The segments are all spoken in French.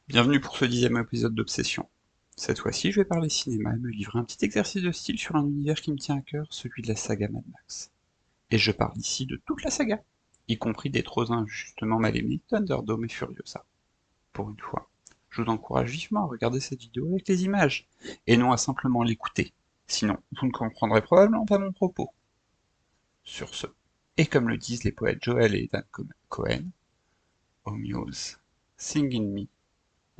Bienvenue pour ce 10e épisode d'Obsession. Cette fois-ci, je vais parler cinéma et me livrer un petit exercice de style sur un univers qui me tient à cœur, celui de la saga Mad Max. Et je parle ici de toute la saga, y compris des trop injustement mal aimés Thunderdome et Furiosa. Pour une fois, je vous encourage vivement à regarder cette vidéo avec les images, et non à simplement l'écouter. Sinon, vous ne comprendrez probablement pas mon propos. Sur ce, et comme le disent les poètes Joel et Ethan Cohen, O Muse, sing in me,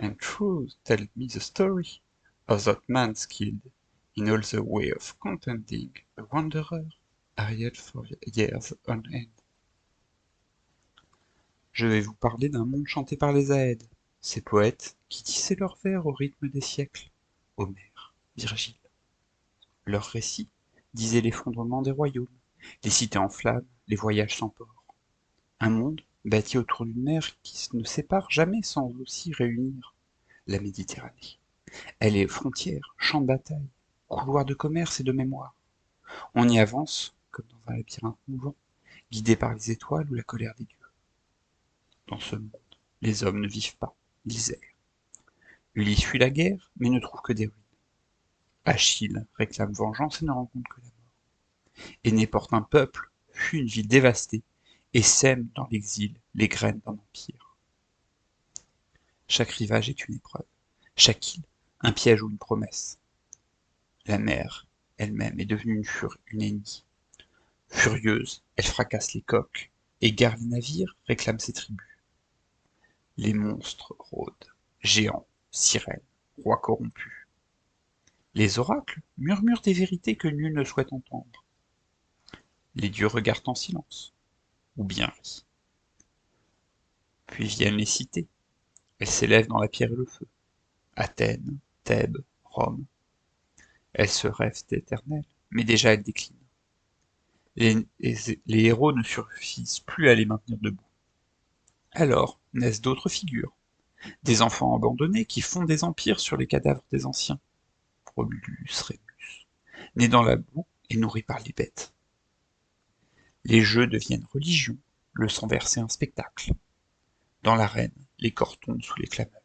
and truth tell me the story of that man skilled in all the way of contenting a wanderer, Ariel for years on end. Je vais vous parler d'un monde chanté par les Aèdes, ces poètes qui tissaient leurs vers au rythme des siècles, Homère, Virgile. Leurs récits disaient l'effondrement des royaumes, les cités en flammes, les voyages sans port. Un monde bâti autour d'une mer qui ne sépare jamais sans aussi réunir la Méditerranée. Elle est frontière, champ de bataille, couloir de commerce et de mémoire. On y avance, comme dans un labyrinthe mouvant, guidé par les étoiles ou la colère des dieux. Dans ce monde, les hommes ne vivent pas, ils errent. Ulysse fuit la guerre, mais ne trouve que des ruines. Achille réclame vengeance et ne rencontre que la mort. Aîné porte un peuple, fuit une ville dévastée, et sème dans l'exil les graines d'un empire. Chaque rivage est une épreuve, chaque île un piège ou une promesse. La mer elle-même est devenue une ennemie. Furieuse, elle fracasse les coques, égare les navires, réclame ses tribus. Les monstres rôdent, géants, sirènes, rois corrompus. Les oracles murmurent des vérités que nul ne souhaite entendre. Les dieux regardent en silence, ou bien rient. Puis viennent les cités. Elles s'élèvent dans la pierre et le feu. Athènes, Thèbes, Rome. Elles se rêvent éternelles, mais déjà elles déclinent. Les héros ne suffisent plus à les maintenir debout. Alors naissent d'autres figures, des enfants abandonnés qui fondent des empires sur les cadavres des anciens. Romulus, Rémus, nés dans la boue et nourris par les bêtes. Les jeux deviennent religion, le sang versé un spectacle. Dans l'arène, les corps tombent sous les clameurs.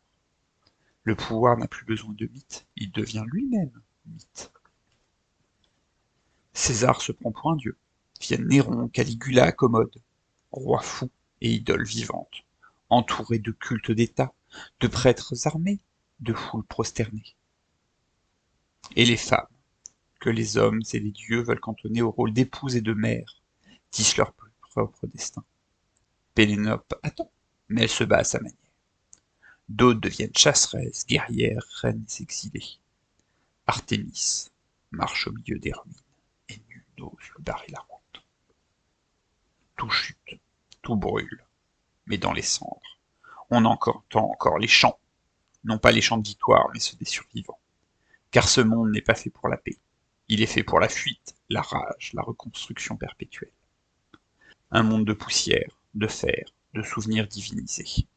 Le pouvoir n'a plus besoin de mythe, il devient lui-même mythe. César se prend pour un dieu. Viennent Néron, Caligula, Commode, rois fous et idoles vivantes, entourés de cultes d'État, de prêtres armés, de foules prosternées. Et les femmes, que les hommes et les dieux veulent cantonner au rôle d'épouse et de mère, tissent leur propre destin. Pénélope attend, mais elle se bat à sa manière. D'autres deviennent chasseresses, guerrières, reines exilées. Artémis marche au milieu des ruines, et nul n'ose lui barrer la route. Tout chute, tout brûle, mais dans les cendres, on entend encore les chants, non pas les chants de victoire, mais ceux des survivants. Car ce monde n'est pas fait pour la paix. Il est fait pour la fuite, la rage, la reconstruction perpétuelle. Un monde de poussière, de fer, de souvenirs divinisés.